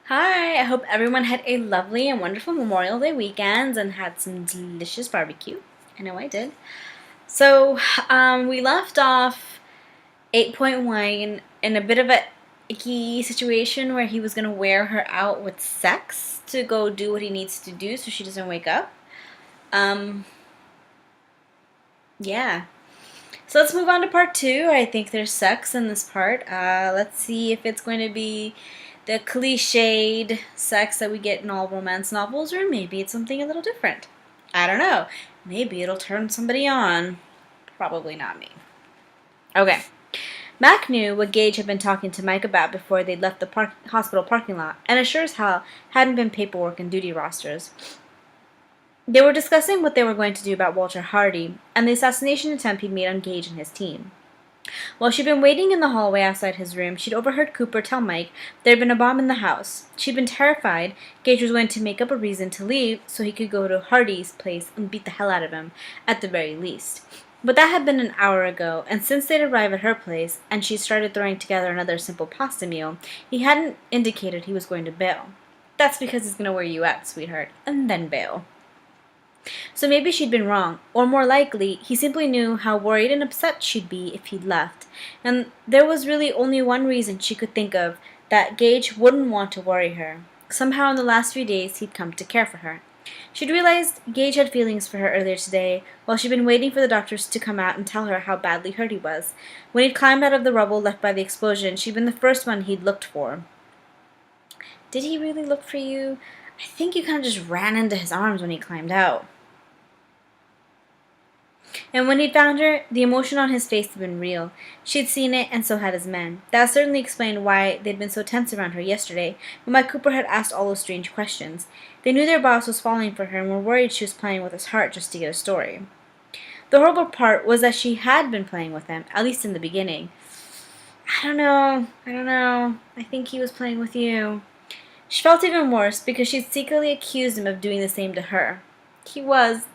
Hi, I hope everyone had a lovely and wonderful Memorial Day weekend and had some delicious barbecue. I know I did. So, we left off 8 Point Wine in a bit of a icky situation where he was going to wear her out with sex to go do what he needs to do so she doesn't wake up. Um, yeah. So let's move on to part two. I think there's sex in this part. Let's see if it's going to be the cliched sex that we get in all romance novels, or maybe it's something a little different. I don't know. Maybe it'll turn somebody on. Probably not me. Okay. Mac knew what Gage had been talking to Mike about before they'd left the hospital parking lot, and as sure as hell hadn't been paperwork and duty rosters. They were discussing what they were going to do about Walter Hardy and the assassination attempt he'd made on Gage and his team. While she'd been waiting in the hallway outside his room, she'd overheard Cooper tell Mike there had been a bomb in the house. She'd been terrified Gage was going to make up a reason to leave so he could go to Hardy's place and beat the hell out of him, at the very least. But that had been an hour ago, and since they'd arrived at her place, and she'd started throwing together another simple pasta meal, he hadn't indicated he was going to bail. That's because he's going to wear you out, sweetheart, and then bail. So maybe she'd been wrong, or more likely, he simply knew how worried and upset she'd be if he'd left, and there was really only one reason she could think of that Gage wouldn't want to worry her. Somehow in the last few days he'd come to care for her. She'd realized Gage had feelings for her earlier today, while she'd been waiting for the doctors to come out and tell her how badly hurt he was. When he'd climbed out of the rubble left by the explosion, she'd been the first one he'd looked for. Did he really look for you? I think you kind of just ran into his arms when he climbed out. And when he'd found her, the emotion on his face had been real. She'd seen it, and so had his men. That certainly explained why they'd been so tense around her yesterday, and why Cooper had asked all those strange questions. They knew their boss was falling for her and were worried she was playing with his heart just to get a story. The horrible part was that she had been playing with him, at least in the beginning. I don't know. I think he was playing with you. She felt even worse because she'd secretly accused him of doing the same to her. He was.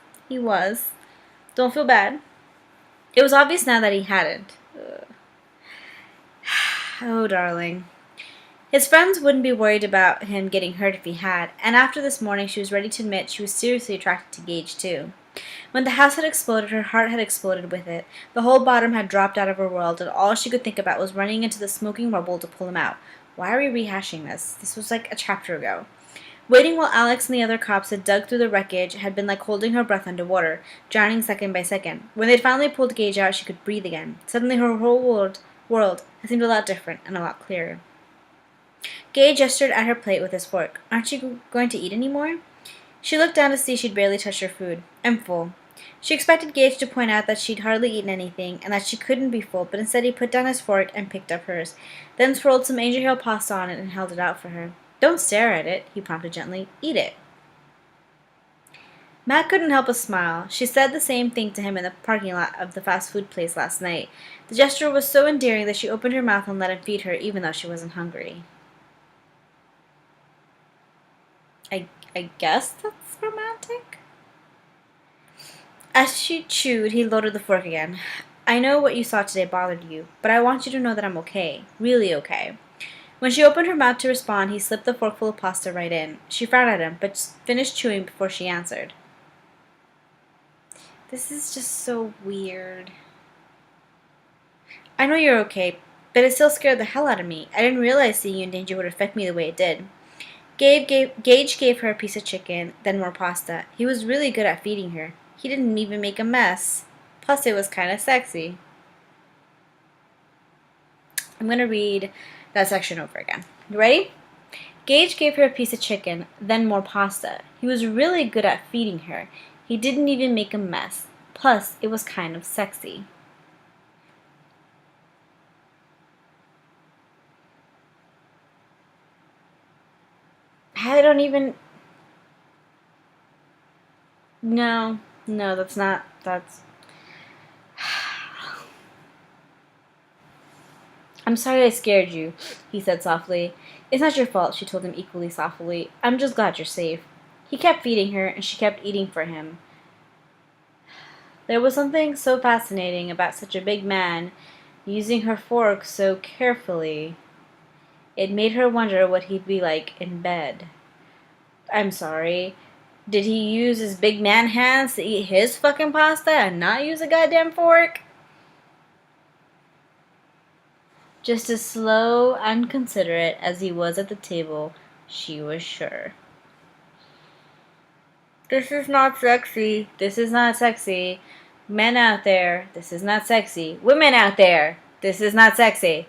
Don't feel bad. It was obvious now that he hadn't. Ugh. Oh, darling. His friends wouldn't be worried about him getting hurt if he had, and after this morning she was ready to admit she was seriously attracted to Gage, too. When the house had exploded, her heart had exploded with it. The whole bottom had dropped out of her world, and all she could think about was running into the smoking rubble to pull him out. Why are we rehashing this? This was like a chapter ago. Waiting while Alex and the other cops had dug through the wreckage had been like holding her breath underwater, drowning second by second. When they'd finally pulled Gage out, she could breathe again. Suddenly her whole world had seemed a lot different and a lot clearer. Gage gestured at her plate with his fork. Aren't you going to eat any more? She looked down to see she'd barely touched her food. I'm full. She expected Gage to point out that she'd hardly eaten anything and that she couldn't be full, but instead he put down his fork and picked up hers, then swirled some Angel Hill pasta on it and held it out for her. Don't stare at it, he prompted gently. Eat it. Matt couldn't help but smile. She said the same thing to him in the parking lot of the fast food place last night. The gesture was so endearing that she opened her mouth and let him feed her even though she wasn't hungry. I guess that's romantic? As she chewed, he loaded the fork again. I know what you saw today bothered you, but I want you to know that I'm okay. Really okay. When she opened her mouth to respond, he slipped the forkful of pasta right in. She frowned at him, but finished chewing before she answered. This is just so weird. I know you're okay, but it still scared the hell out of me. I didn't realize seeing you in danger would affect me the way it did. Gage gave her a piece of chicken, then more pasta. He was really good at feeding her. He didn't even make a mess. Plus, it was kind of sexy. I'm going to read that section over again. You ready? Gage gave her a piece of chicken, then more pasta. He was really good at feeding her. He didn't even make a mess. Plus, it was kind of sexy. I don't even... No, that's not... That's... I'm sorry I scared you, he said softly. It's not your fault, she told him equally softly. I'm just glad you're safe. He kept feeding her, and she kept eating for him. There was something so fascinating about such a big man using her fork so carefully. It made her wonder what he'd be like in bed. I'm sorry. Did he use his big man hands to eat his fucking pasta and not use a goddamn fork? Just as slow and considerate as he was at the table, she was sure. This is not sexy. This is not sexy. Men out there, this is not sexy. Women out there, this is not sexy.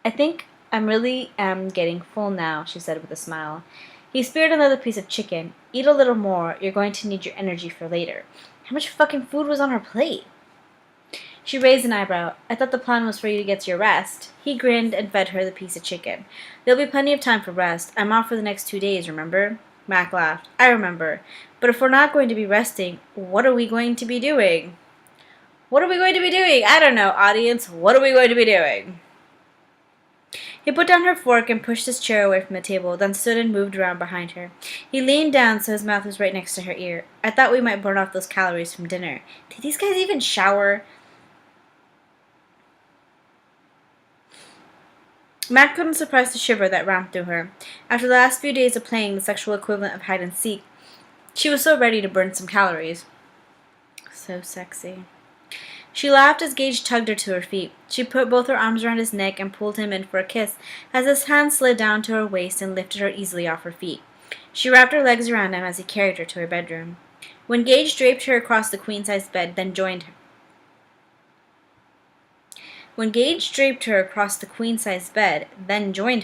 I think I'm really getting full now, she said with a smile. He speared another piece of chicken. Eat a little more. You're going to need your energy for later. How much fucking food was on her plate? She raised an eyebrow. I thought the plan was for you to get your rest. He grinned and fed her the piece of chicken. There'll be plenty of time for rest. I'm off for the next 2 days, remember? Mac laughed. I remember. But if we're not going to be resting, what are we going to be doing? What are we going to be doing? I don't know, audience. What are we going to be doing? He put down her fork and pushed his chair away from the table, then stood and moved around behind her. He leaned down so his mouth was right next to her ear. I thought we might burn off those calories from dinner. Did these guys even shower? Mac couldn't suppress the shiver that ran through her. After the last few days of playing the sexual equivalent of hide and seek, she was so ready to burn some calories. So sexy. She laughed as Gage tugged her to her feet. She put both her arms around his neck and pulled him in for a kiss as his hand slid down to her waist and lifted her easily off her feet. She wrapped her legs around him as he carried her to her bedroom. When Gage draped her across the queen-sized bed, then joined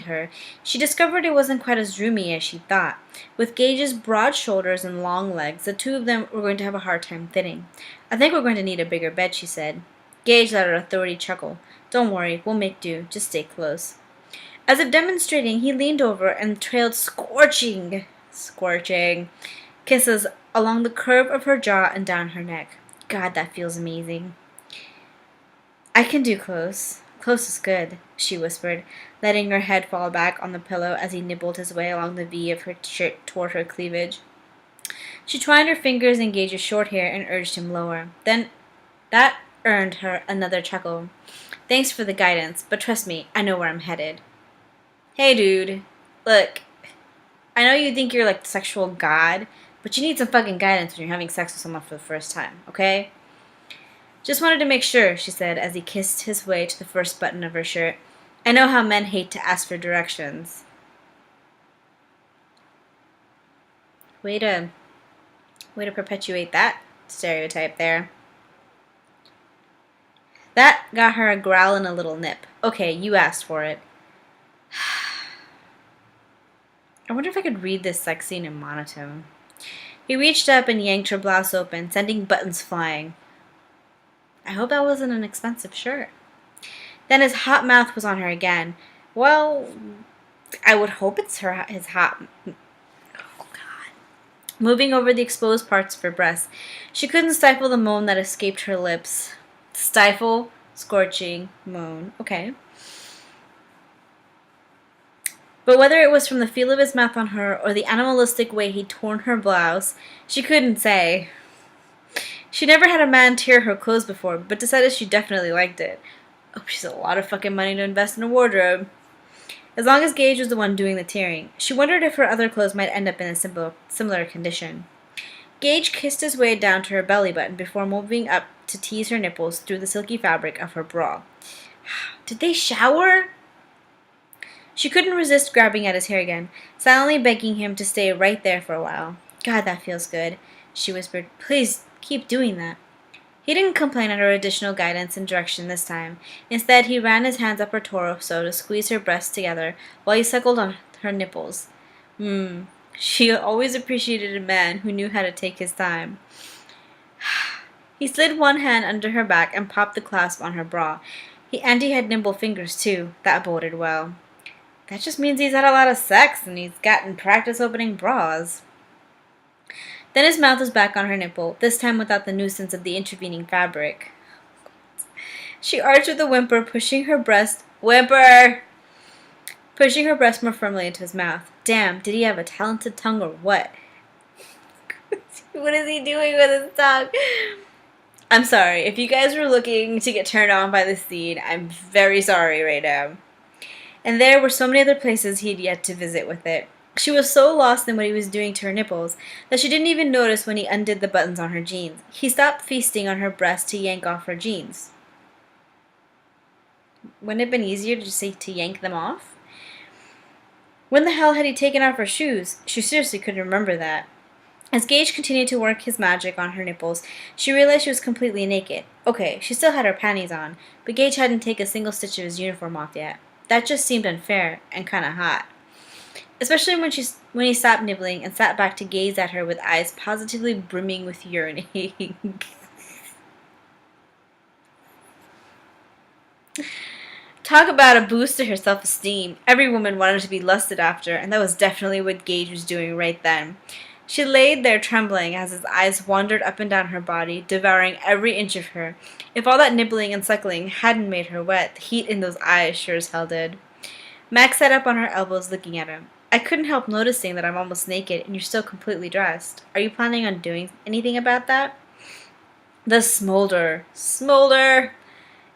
her, she discovered it wasn't quite as roomy as she thought. With Gage's broad shoulders and long legs, the two of them were going to have a hard time fitting. I think we're going to need a bigger bed, she said. Gage let out a throaty chuckle. Don't worry, we'll make do. Just stay close. As if demonstrating, he leaned over and trailed scorching kisses along the curve of her jaw and down her neck. God, that feels amazing. I can do close. Close is good, she whispered, letting her head fall back on the pillow as he nibbled his way along the V of her shirt toward her cleavage. She twined her fingers in Gage's short hair and urged him lower. Then that earned her another chuckle. Thanks for the guidance, but trust me, I know where I'm headed. Hey, dude. Look, I know you think you're like the sexual god, but you need some fucking guidance when you're having sex with someone for the first time, okay? Just wanted to make sure, she said as he kissed his way to the first button of her shirt. I know how men hate to ask for directions. Way to perpetuate that stereotype there. That got her a growl and a little nip. Okay, you asked for it. I wonder if I could read this sex scene in monotone. He reached up and yanked her blouse open, sending buttons flying. I hope that wasn't an expensive shirt. Then his hot mouth was on her again. Well, I would hope it's his hot... Oh, God. Moving over the exposed parts of her breasts, she couldn't stifle the moan that escaped her lips. Stifle, scorching, moan. Okay. But whether it was from the feel of his mouth on her or the animalistic way he'd torn her blouse, she couldn't say. She never had a man tear her clothes before, but decided she definitely liked it. Oh, she's a lot of fucking money to invest in a wardrobe. As long as Gage was the one doing the tearing, she wondered if her other clothes might end up in a similar condition. Gage kissed his way down to her belly button before moving up to tease her nipples through the silky fabric of her bra. Did they shower? She couldn't resist grabbing at his hair again, silently begging him to stay right there for a while. God, that feels good, she whispered. Please, keep doing that. He didn't complain at her additional guidance and direction this time. Instead, he ran his hands up her torso to squeeze her breasts together while he suckled on her nipples. She always appreciated a man who knew how to take his time. He slid one hand under her back and popped the clasp on her bra. He had nimble fingers, too. That boded well. That just means he's had a lot of sex and he's gotten practice opening bras. Then his mouth was back on her nipple, this time without the nuisance of the intervening fabric. She arched with a whimper, pushing her breast more firmly into his mouth. Damn, did he have a talented tongue or what? What is he doing with his tongue? I'm sorry. If you guys were looking to get turned on by this scene, I'm very sorry right now. And there were so many other places he had yet to visit with it. She was so lost in what he was doing to her nipples that she didn't even notice when he undid the buttons on her jeans. He stopped feasting on her breast to yank off her jeans. Wouldn't it have been easier to just say to yank them off? When the hell had he taken off her shoes? She seriously couldn't remember that. As Gage continued to work his magic on her nipples, she realized she was completely naked. Okay, she still had her panties on, but Gage hadn't taken a single stitch of his uniform off yet. That just seemed unfair and kind of hot. Especially when he stopped nibbling and sat back to gaze at her with eyes positively brimming with yearning. Talk about a boost to her self-esteem. Every woman wanted to be lusted after, and that was definitely what Gage was doing right then. She laid there trembling as his eyes wandered up and down her body, devouring every inch of her. If all that nibbling and suckling hadn't made her wet, the heat in those eyes sure as hell did. Max sat up on her elbows looking at him. I couldn't help noticing that I'm almost naked and you're still completely dressed. Are you planning on doing anything about that? The smolder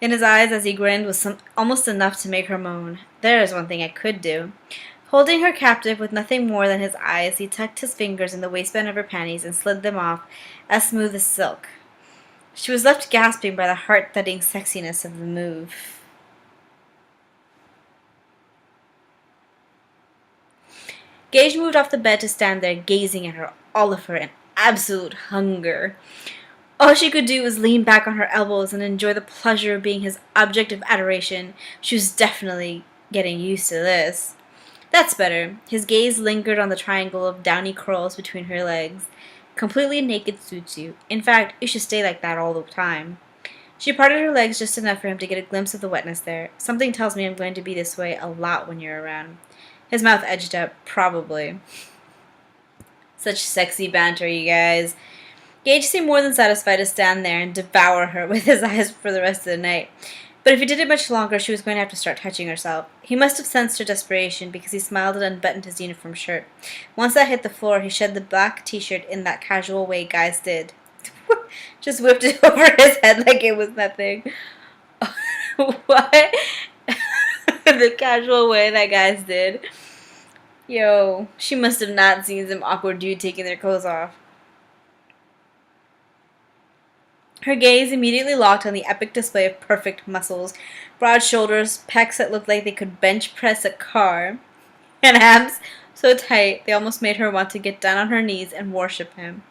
in his eyes as he grinned was almost enough to make her moan. There is one thing I could do. Holding her captive with nothing more than his eyes, he tucked his fingers in the waistband of her panties and slid them off as smooth as silk. She was left gasping by the heart-thudding sexiness of the move. Gage moved off the bed to stand there, gazing at her, all of her, in absolute hunger. All she could do was lean back on her elbows and enjoy the pleasure of being his object of adoration. She was definitely getting used to this. That's better. His gaze lingered on the triangle of downy curls between her legs. Completely naked suits you. In fact, you should stay like that all the time. She parted her legs just enough for him to get a glimpse of the wetness there. Something tells me I'm going to be this way a lot when you're around. His mouth edged up. Probably. Such sexy banter, you guys. Gage seemed more than satisfied to stand there and devour her with his eyes for the rest of the night. But if he did it much longer, she was going to have to start touching herself. He must have sensed her desperation because he smiled and unbuttoned his uniform shirt. Once that hit the floor, he shed the black t-shirt in that casual way guys did. Just whipped it over his head like it was nothing. What? The casual way that guys did. Yo, she must have not seen some awkward dude taking their clothes off. Her gaze immediately locked on the epic display of perfect muscles, broad shoulders, pecs that looked like they could bench press a car, and abs so tight they almost made her want to get down on her knees and worship him.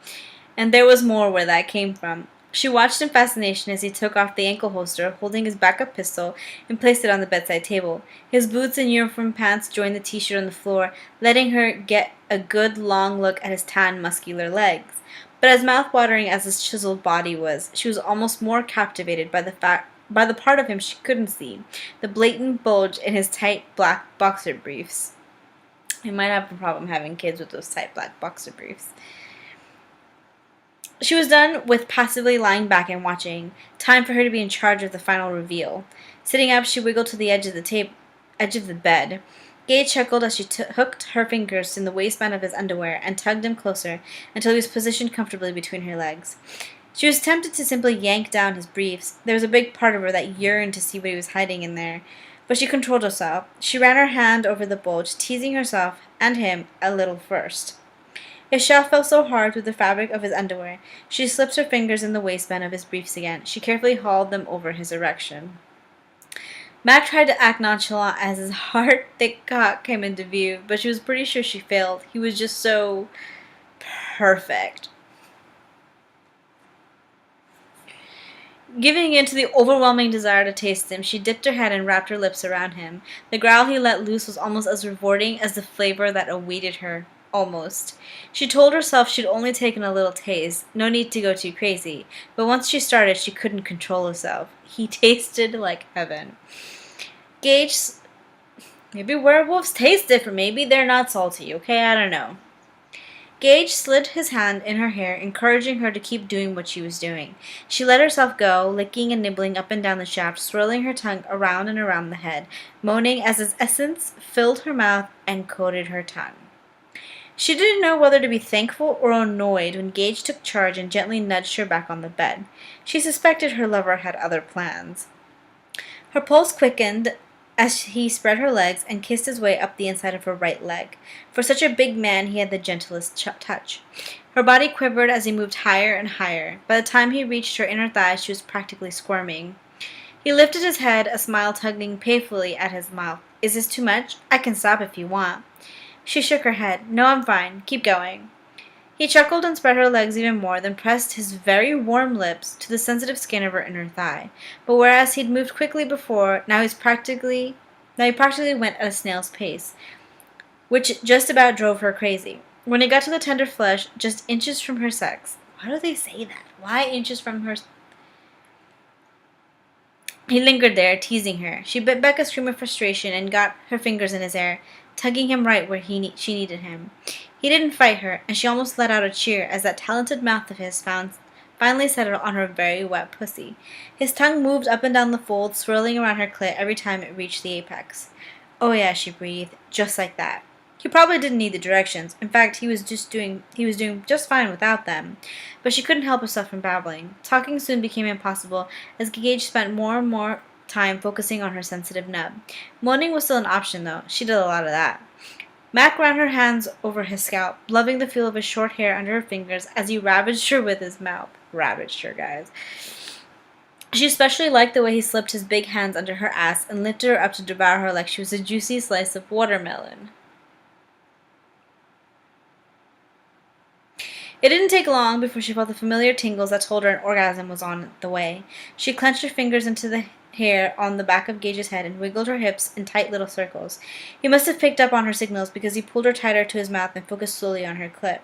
And there was more where that came from. She watched in fascination as he took off the ankle holster, holding his backup pistol, and placed it on the bedside table. His boots and uniform pants joined the t-shirt on the floor, letting her get a good long look at his tan, muscular legs. But as mouth-watering as his chiseled body was, she was almost more captivated by the part of him she couldn't see, the blatant bulge in his tight black boxer briefs. I might have a problem having kids with those tight black boxer briefs. She was done with passively lying back and watching. Time for her to be in charge of the final reveal. Sitting up, she wiggled to the edge of the bed. Gage chuckled as she hooked her fingers in the waistband of his underwear and tugged him closer until he was positioned comfortably between her legs. She was tempted to simply yank down his briefs. There was a big part of her that yearned to see what he was hiding in there. But she controlled herself. She ran her hand over the bulge, teasing herself and him a little first. His shell felt so hard through the fabric of his underwear. She slipped her fingers in the waistband of his briefs again. She carefully hauled them over his erection. Mac tried to act nonchalant as his hard, thick cock came into view, but she was pretty sure she failed. He was just so perfect. Giving in to the overwhelming desire to taste him, she dipped her head and wrapped her lips around him. The growl he let loose was almost as rewarding as the flavor that awaited her. Almost. She told herself she'd only taken a little taste, no need to go too crazy, but once she started, she couldn't control herself. He tasted like heaven. Gage, maybe werewolves taste different, maybe they're not salty, okay, I don't know. Gage slid his hand in her hair, encouraging her to keep doing what she was doing. She let herself go, licking and nibbling up and down the shaft, swirling her tongue around and around the head, moaning as his essence filled her mouth and coated her tongue. She didn't know whether to be thankful or annoyed when Gage took charge and gently nudged her back on the bed. She suspected her lover had other plans. Her pulse quickened as he spread her legs and kissed his way up the inside of her right leg. For such a big man, he had the gentlest touch. Her body quivered as he moved higher and higher. By the time he reached her inner thigh, she was practically squirming. He lifted his head, a smile tugging painfully at his mouth. Is this too much? I can stop if you want. She shook her head. No, I'm fine. Keep going. He chuckled and spread her legs even more, then pressed his very warm lips to the sensitive skin of her inner thigh. But whereas he'd moved quickly before, now he practically went at a snail's pace, which just about drove her crazy. When he got to the tender flesh, just inches from her sex. Why do they say that? Why inches from her? He lingered there, teasing her. She bit back a scream of frustration and got her fingers in his hair, tugging him right where she needed him. He didn't fight her, and she almost let out a cheer as that talented mouth of his finally settled on her very wet pussy. His tongue moved up and down the fold, swirling around her clit every time it reached the apex. Oh yeah, she breathed, just like that. He probably didn't need the directions. In fact, he was doing just fine without them. But she couldn't help herself from babbling. Talking soon became impossible as Gage spent more and more time focusing on her sensitive nub. Moaning was still an option, though. She did a lot of that. Mac ran her hands over his scalp, loving the feel of his short hair under her fingers as he ravaged her with his mouth. Ravaged her, guys. She especially liked the way he slipped his big hands under her ass and lifted her up to devour her like she was a juicy slice of watermelon. It didn't take long before she felt the familiar tingles that told her an orgasm was on the way. She clenched her fingers into the hair on the back of Gage's head and wiggled her hips in tight little circles. He must have picked up on her signals because he pulled her tighter to his mouth and focused slowly on her clit.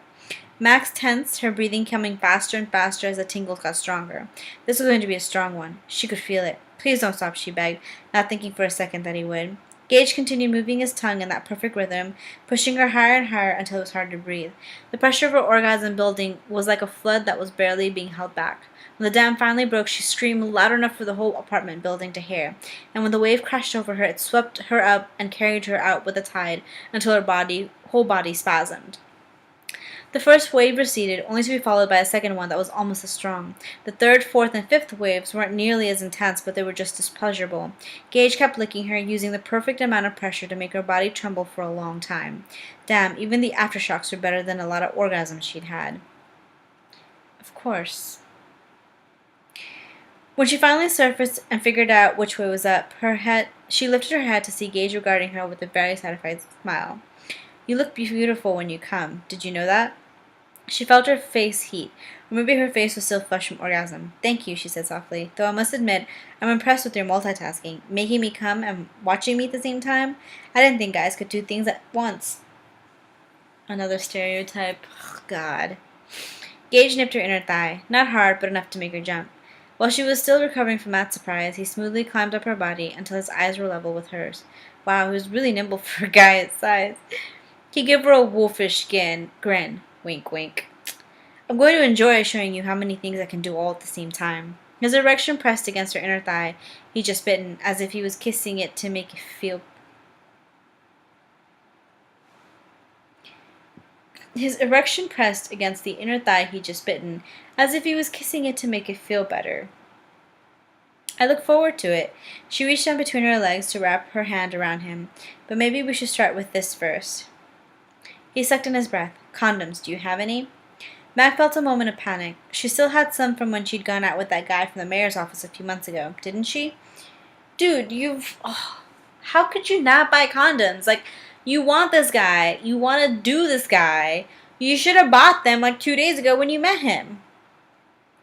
Max tensed, her breathing coming faster and faster as the tingles got stronger. This was going to be a strong one. She could feel it. Please don't stop, she begged, not thinking for a second that he would. Gage continued moving his tongue in that perfect rhythm, pushing her higher and higher until it was hard to breathe. The pressure of her orgasm building was like a flood that was barely being held back. When the dam finally broke, she screamed loud enough for the whole apartment building to hear, and when the wave crashed over her, it swept her up and carried her out with the tide until her whole body spasmed. The first wave receded, only to be followed by a second one that was almost as strong. The third, fourth, and fifth waves weren't nearly as intense, but they were just as pleasurable. Gage kept licking her, using the perfect amount of pressure to make her body tremble for a long time. Damn, even the aftershocks were better than a lot of orgasms she'd had. Of course. When she finally surfaced and figured out which way was up, she lifted her head to see Gage regarding her with a very satisfied smile. You look beautiful when you come. Did you know that? She felt her face heat, or maybe her face was still flushed from orgasm. Thank you, she said softly, though I must admit, I'm impressed with your multitasking, making me come and watching me at the same time. I didn't think guys could do things at once. Another stereotype. Oh, God. Gage nipped her inner thigh, not hard, but enough to make her jump. While she was still recovering from that surprise, he smoothly climbed up her body until his eyes were level with hers. Wow, he was really nimble for a guy his size. He gave her a wolfish grin. Wink, wink. I'm going to enjoy showing you how many things I can do all at the same time. His erection pressed against her inner thigh, he just bitten, as if he was kissing it to make it feel. His erection pressed against the inner thigh he'd just bitten, as if he was kissing it to make it feel better. I look forward to it. She reached down between her legs to wrap her hand around him. But maybe we should start with this first. He sucked in his breath. Condoms, do you have any? Mac felt a moment of panic. She still had some from when she'd gone out with that guy from the mayor's office a few months ago, didn't she? Dude, how could you not buy condoms? Like, you want this guy. You want to do this guy. You should have bought them like 2 days ago when you met him.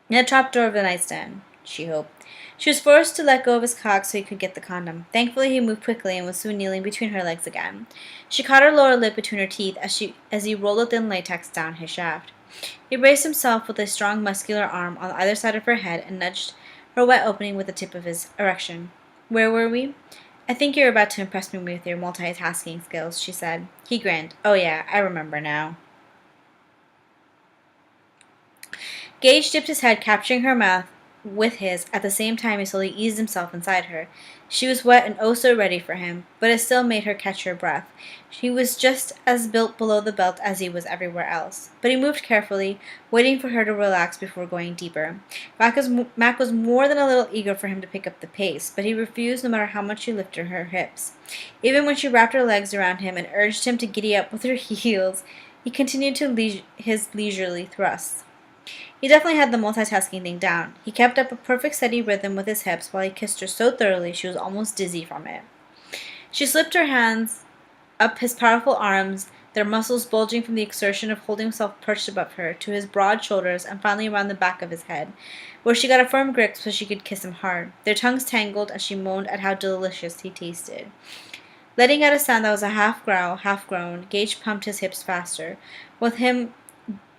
In the top drawer of the nightstand, she hoped. She was forced to let go of his cock so he could get the condom. Thankfully, he moved quickly and was soon kneeling between her legs again. She caught her lower lip between her teeth as he rolled the thin latex down his shaft. He braced himself with a strong, muscular arm on either side of her head and nudged her wet opening with the tip of his erection. Where were we? I think you're about to impress me with your multitasking skills, she said. He grinned. Oh yeah, I remember now. Gage dipped his head, capturing her mouth with his at the same time he slowly eased himself inside her. She was wet and oh so ready for him, but it still made her catch her breath. He was just as built below the belt as he was everywhere else. But he moved carefully, waiting for her to relax before going deeper. Mac was more than a little eager for him to pick up the pace, but he refused no matter how much she lifted her hips. Even when she wrapped her legs around him and urged him to giddy up with her heels, he continued his leisurely thrusts. He definitely had the multitasking thing down. He kept up a perfect steady rhythm with his hips while he kissed her so thoroughly she was almost dizzy from it. She slipped her hands up his powerful arms, their muscles bulging from the exertion of holding himself perched above her, to his broad shoulders and finally around the back of his head, where she got a firm grip so she could kiss him hard. Their tongues tangled as she moaned at how delicious he tasted. Letting out a sound that was a half growl, half groan, Gage pumped his hips faster. With him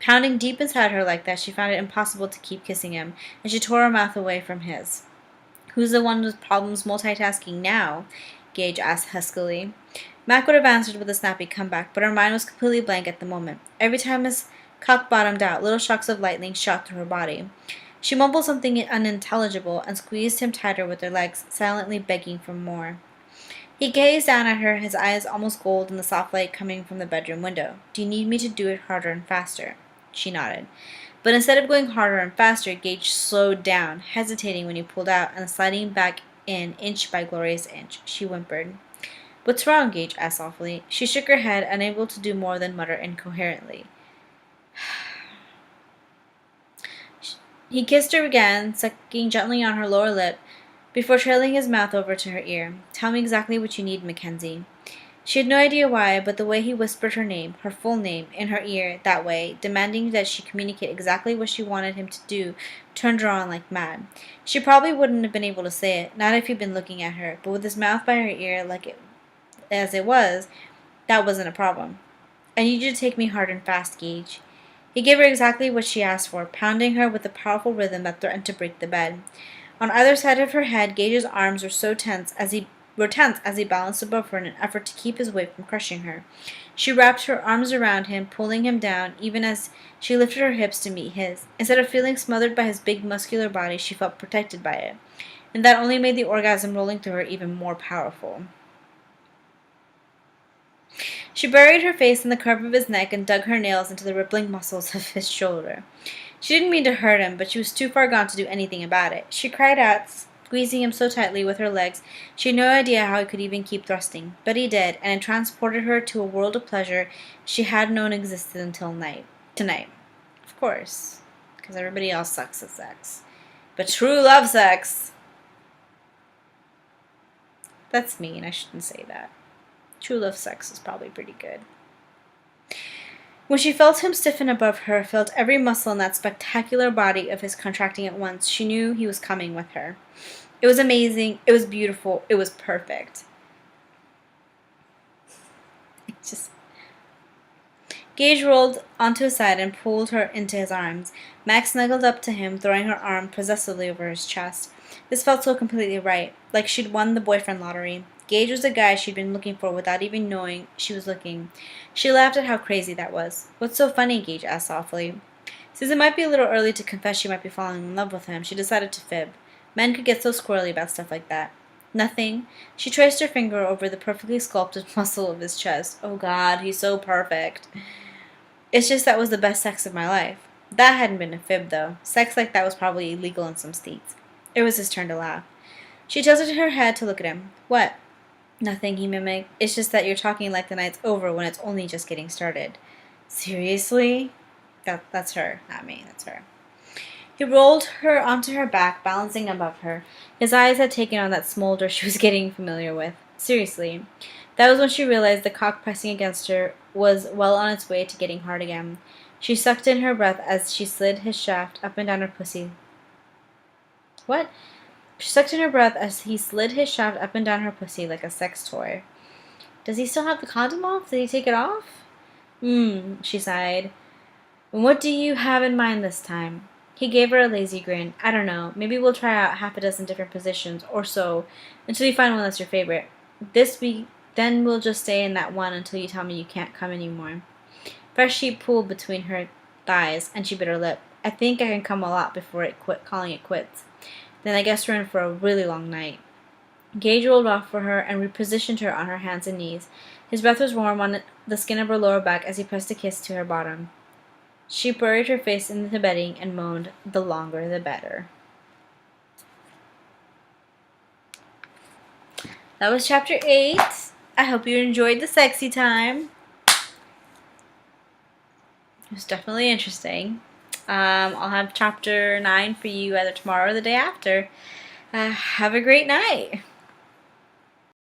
pounding deep inside her like that, she found it impossible to keep kissing him, and she tore her mouth away from his. "Who's the one with problems multitasking now?" Gage asked huskily. Mac would have answered with a snappy comeback, but her mind was completely blank at the moment. Every time his cock bottomed out, little shocks of lightning shot through her body. She mumbled something unintelligible and squeezed him tighter with her legs, silently begging for more. He gazed down at her, his eyes almost gold in the soft light coming from the bedroom window. "Do you need me to do it harder and faster?" She nodded. But instead of going harder and faster, Gage slowed down, hesitating when he pulled out and sliding back in inch by glorious inch. She whimpered. "What's wrong?" Gage asked softly. She shook her head, unable to do more than mutter incoherently. He kissed her again, sucking gently on her lower lip, before trailing his mouth over to her ear. "Tell me exactly what you need, Mackenzie." She had no idea why, but the way he whispered her name, her full name, in her ear, that way, demanding that she communicate exactly what she wanted him to do, turned her on like mad. She probably wouldn't have been able to say it, not if he'd been looking at her, but with his mouth by her ear, as it was, that wasn't a problem. "I need you to take me hard and fast, Gage." He gave her exactly what she asked for, pounding her with a powerful rhythm that threatened to break the bed. On either side of her head, Gage's arms were tense as he balanced above her in an effort to keep his weight from crushing her. She wrapped her arms around him, pulling him down, even as she lifted her hips to meet his. Instead of feeling smothered by his big, muscular body, she felt protected by it. And that only made the orgasm rolling through her even more powerful. She buried her face in the curve of his neck and dug her nails into the rippling muscles of his shoulder. She didn't mean to hurt him, but she was too far gone to do anything about it. She cried out, squeezing him so tightly with her legs she had no idea how he could even keep thrusting. But he did, and it transported her to a world of pleasure she had known existed until tonight. Of course, because everybody else sucks at sex. But true love sex! That's mean, I shouldn't say that. True love sex is probably pretty good. When she felt him stiffen above her, felt every muscle in that spectacular body of his contracting at once, she knew he was coming with her. It was amazing, it was beautiful, it was perfect. Gage rolled onto his side and pulled her into his arms. Max snuggled up to him, throwing her arm possessively over his chest. This felt so completely right, like she'd won the boyfriend lottery. Gage was the guy she'd been looking for without even knowing she was looking. She laughed at how crazy that was. "What's so funny?" Gage asked softly. Since it might be a little early to confess she might be falling in love with him, she decided to fib. Men could get so squirrely about stuff like that. "Nothing." She traced her finger over the perfectly sculpted muscle of his chest. "Oh God, he's so perfect." "It's just that was the best sex of my life." That hadn't been a fib, though. Sex like that was probably illegal in some states. It was his turn to laugh. She tilted her head to look at him. "What?" "Nothing," he mimicked. "It's just that you're talking like the night's over when it's only just getting started." "Seriously?" That's her, not me. That's her. He rolled her onto her back, balancing above her. His eyes had taken on that smolder she was getting familiar with. "Seriously." That was when she realized the cock pressing against her was well on its way to getting hard again. She sucked in her breath as she slid his shaft up and down her pussy. What? She sucked in her breath as he slid his shaft up and down her pussy like a sex toy. "Does he still have the condom off? Did he take it off?" She sighed. "What do you have in mind this time?" He gave her a lazy grin. "I don't know. Maybe we'll try out half a dozen different positions, or so, until you find one that's your favorite. Then we'll just stay in that one until you tell me you can't come anymore." Fresh heat pooled between her thighs, and she bit her lip. "I think I can come a lot before calling it quits." Then I guess we're in for a really long night. Gage rolled off for her and repositioned her on her hands and knees. His breath was warm on the skin of her lower back as he pressed a kiss to her bottom. She buried her face in the bedding and moaned, "The longer the better." That was chapter 8. I hope you enjoyed the sexy time. It was definitely interesting. I'll have chapter 9 for you either tomorrow or the day after. Have a great night.